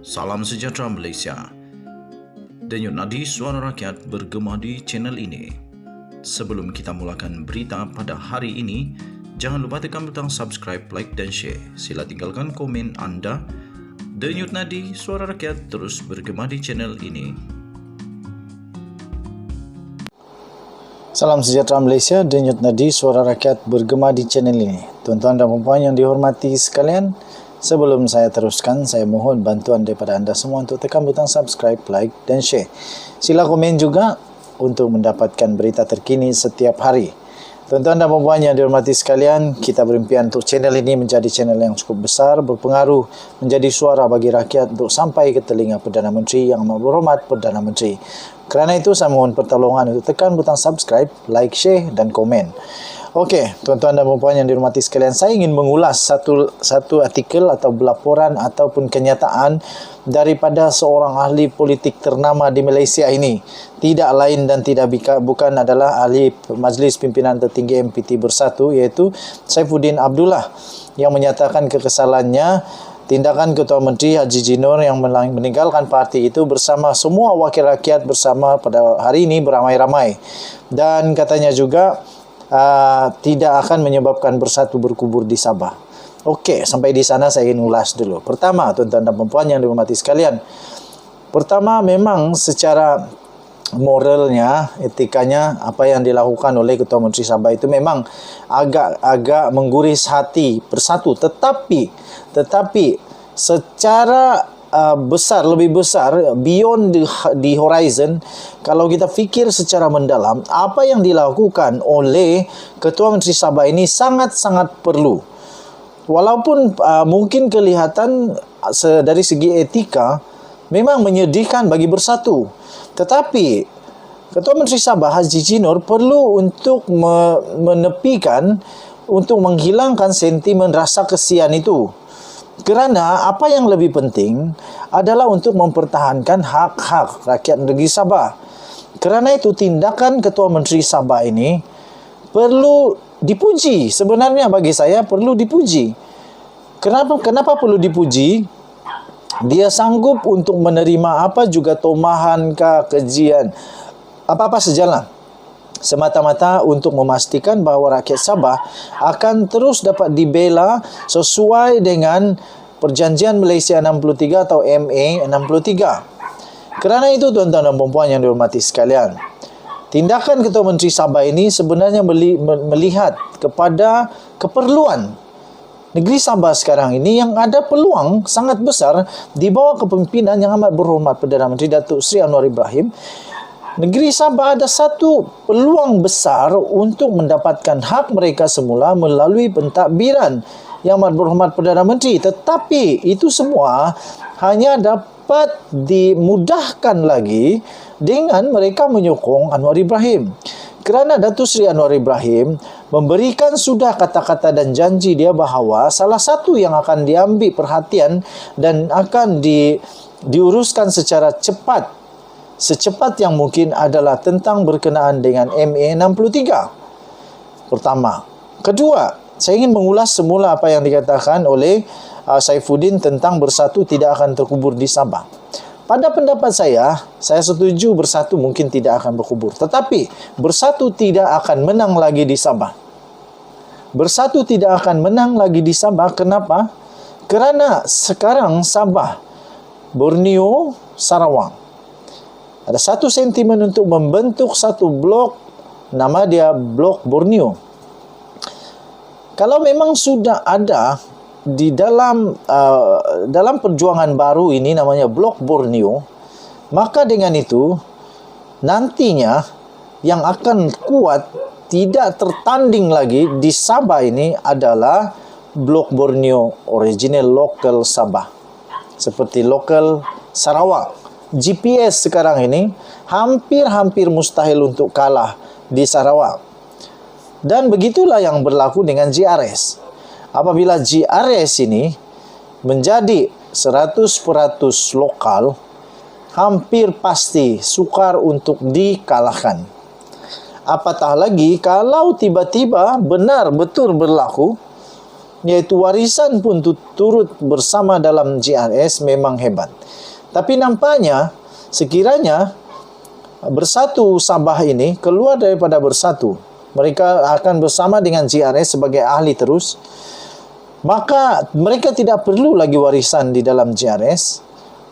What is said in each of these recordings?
Salam sejahtera Malaysia. Denyut nadi suara rakyat bergema di channel ini. Sebelum kita mulakan berita pada hari ini, jangan lupa tekan butang subscribe, like dan share. Sila tinggalkan komen anda. Denyut nadi suara rakyat terus bergema di channel ini. Salam sejahtera Malaysia, denyut nadi suara rakyat bergema di channel ini. Tuan-tuan dan puan yang dihormati sekalian, sebelum saya teruskan, saya mohon bantuan daripada anda semua untuk tekan butang subscribe, like dan share. Sila komen juga untuk mendapatkan berita terkini setiap hari. Tuan-tuan dan puan yang dihormati sekalian, kita berimpian untuk channel ini menjadi channel yang cukup besar, berpengaruh, menjadi suara bagi rakyat untuk sampai ke telinga Perdana Menteri Yang Amat Berhormat Perdana Menteri. Kerana itu, saya mohon pertolongan untuk tekan butang subscribe, like, share dan komen. Okey, tuan-tuan dan puan yang dihormati sekalian, saya ingin mengulas satu artikel atau laporan ataupun kenyataan daripada seorang ahli politik ternama di Malaysia ini. Tidak lain dan bukan adalah ahli Majlis Pimpinan Tertinggi MPT Bersatu, iaitu Saifuddin Abdullah, yang menyatakan kekesalannya tindakan Ketua Menteri Haji Jinor yang meninggalkan parti itu bersama semua wakil rakyat bersama pada hari ini beramai-ramai. Dan katanya juga tidak akan menyebabkan Bersatu berkubur di Sabah. Okey, sampai di sana saya ingin ulas dulu. Pertama, tuan-tuan dan puan yang dihormati sekalian. Pertama, memang secara moralnya, etikanya, apa yang dilakukan oleh Ketua Menteri Sabah itu memang agak mengguris hati Bersatu. Tetapi secara lebih besar, beyond the horizon, kalau kita fikir secara mendalam, apa yang dilakukan oleh Ketua Menteri Sabah ini sangat-sangat perlu. Walaupun mungkin kelihatan dari segi etika memang menyedihkan bagi Bersatu, tetapi Ketua Menteri Sabah Haji Jinor perlu untuk menepikan, untuk menghilangkan sentimen rasa kesian itu. Kerana apa yang lebih penting adalah untuk mempertahankan hak-hak rakyat negeri Sabah. Kerana itu tindakan Ketua Menteri Sabah ini perlu dipuji. Sebenarnya bagi saya perlu dipuji. Kenapa perlu dipuji? Dia sanggup untuk menerima apa juga tomahan, kejian, apa-apa sajalah, semata-mata untuk memastikan bahawa rakyat Sabah akan terus dapat dibela sesuai dengan Perjanjian Malaysia 63 atau MA 63. Kerana itu, tuan-tuan dan puan yang dihormati sekalian, tindakan Ketua Menteri Sabah ini sebenarnya melihat kepada keperluan negeri Sabah sekarang ini yang ada peluang sangat besar di bawah kepimpinan Yang Amat Berhormat Perdana Menteri Datuk Seri Anwar Ibrahim. Negeri Sabah ada satu peluang besar untuk mendapatkan hak mereka semula melalui pentadbiran Yang Amat Berhormat Perdana Menteri. Tetapi itu semua hanya dapat dimudahkan lagi dengan mereka menyokong Anwar Ibrahim. Kerana Datuk Seri Anwar Ibrahim memberikan sudah kata-kata dan janji dia bahawa salah satu yang akan diambil perhatian dan akan diuruskan secara cepat, secepat yang mungkin adalah tentang berkenaan dengan MA 63. Pertama. Kedua, saya ingin mengulas semula apa yang dikatakan oleh Saifuddin tentang Bersatu tidak akan terkubur di Sabah. Pada pendapat saya setuju Bersatu mungkin tidak akan berkubur. Tetapi Bersatu tidak akan menang lagi di Sabah. Bersatu tidak akan menang lagi di Sabah. Kenapa? Kerana sekarang Sabah, Borneo, Sarawak, ada satu sentimen untuk membentuk satu blok, nama dia Blok Borneo. Kalau memang sudah ada di dalam perjuangan baru ini namanya Blok Borneo, maka dengan itu nantinya yang akan kuat tidak tertanding lagi di Sabah ini adalah Blok Borneo Original Local Sabah, seperti Lokal Sarawak. GPS sekarang ini hampir mustahil untuk kalah di Sarawak. Dan begitulah yang berlaku dengan GRS. Apabila GRS ini menjadi 100% lokal, hampir pasti sukar untuk dikalahkan. Apatah lagi kalau tiba-tiba benar betul berlaku yaitu warisan pun turut bersama dalam GRS memang hebat. Tapi nampaknya sekiranya Bersatu Sabah ini keluar daripada Bersatu, mereka akan bersama dengan GRS sebagai ahli terus, maka mereka tidak perlu lagi warisan di dalam GRS,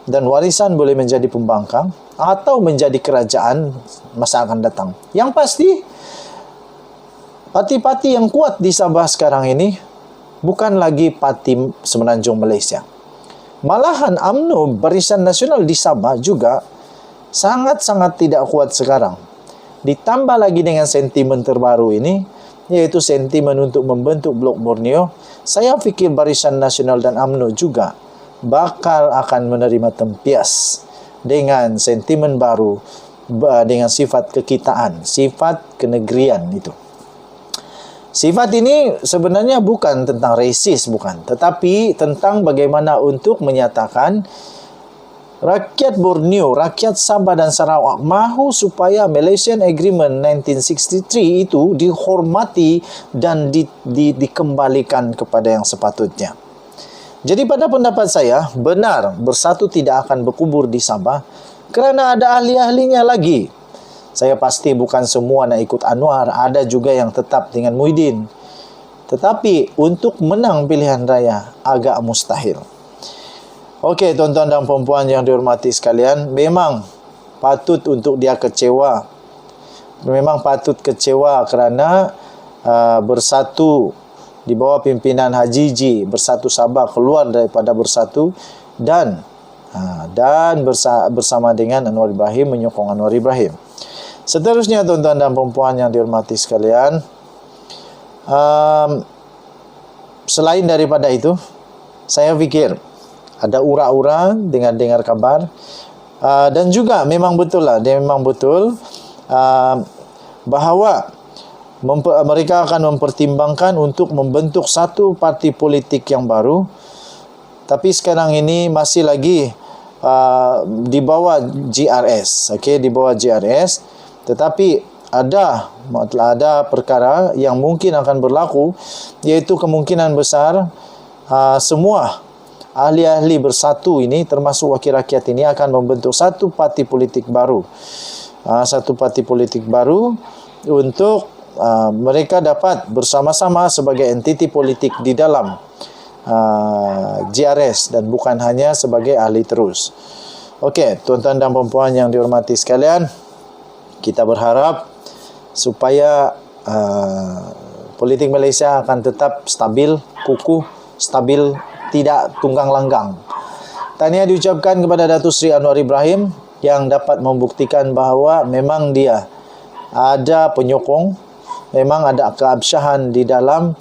dan warisan boleh menjadi pembangkang atau menjadi kerajaan masa akan datang. Yang pasti, parti-parti yang kuat di Sabah sekarang ini bukan lagi parti Semenanjung Malaysia. Malahan UMNO, Barisan Nasional di Sabah juga sangat-sangat tidak kuat sekarang. Ditambah lagi dengan sentimen terbaru ini, yaitu sentimen untuk membentuk Blok Borneo, saya fikir Barisan Nasional dan UMNO juga bakal akan menerima tempias dengan sentimen baru, dengan sifat kekitaan, sifat kenegerian itu. Sifat ini sebenarnya bukan tentang resis, bukan, tetapi tentang bagaimana untuk menyatakan rakyat Borneo, rakyat Sabah dan Sarawak mahu supaya Malaysian Agreement 1963 itu dihormati dan dikembalikan kepada yang sepatutnya. Jadi pada pendapat saya, benar Bersatu tidak akan berkubur di Sabah kerana ada ahli-ahlinya lagi. Saya pasti bukan semua nak ikut Anwar, ada juga yang tetap dengan Muhyiddin. Tetapi untuk menang pilihan raya agak mustahil. Okey, tuan-tuan dan puan-puan yang dihormati sekalian, memang patut untuk dia kecewa. Memang patut kecewa kerana Bersatu di bawah pimpinan Haji Ji, Bersatu Sabah keluar daripada Bersatu dan bersama dengan Anwar Ibrahim menyokong Anwar Ibrahim. Seterusnya, tuan-tuan dan puan-puan yang dihormati sekalian, selain daripada itu, saya fikir ada ura-ura dengan dengar kabar, dan juga memang betul bahawa mereka akan mempertimbangkan untuk membentuk satu parti politik yang baru, tapi sekarang ini masih lagi di bawah GRS, di bawah GRS, tetapi ada perkara yang mungkin akan berlaku, iaitu kemungkinan besar semua ahli-ahli Bersatu ini termasuk wakil rakyat ini akan membentuk satu parti politik baru, untuk mereka dapat bersama-sama sebagai entiti politik di dalam GRS dan bukan hanya sebagai ahli terus. Okey, tuan-tuan dan puan-puan yang dihormati sekalian, kita berharap supaya politik Malaysia akan tetap stabil, kukuh, stabil, tidak tunggang langgang. Tahniah diucapkan kepada Datuk Seri Anwar Ibrahim yang dapat membuktikan bahawa memang dia ada penyokong, memang ada keabsahan di dalam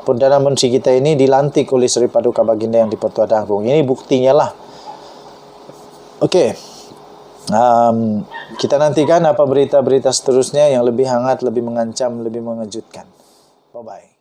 Perdana Menteri kita ini dilantik oleh Seri Paduka Baginda Yang di-Pertuan Agong. Ini buktinya lah. Okey. Kita nantikan apa berita-berita seterusnya yang lebih hangat, lebih mengancam, lebih mengejutkan. Bye-bye.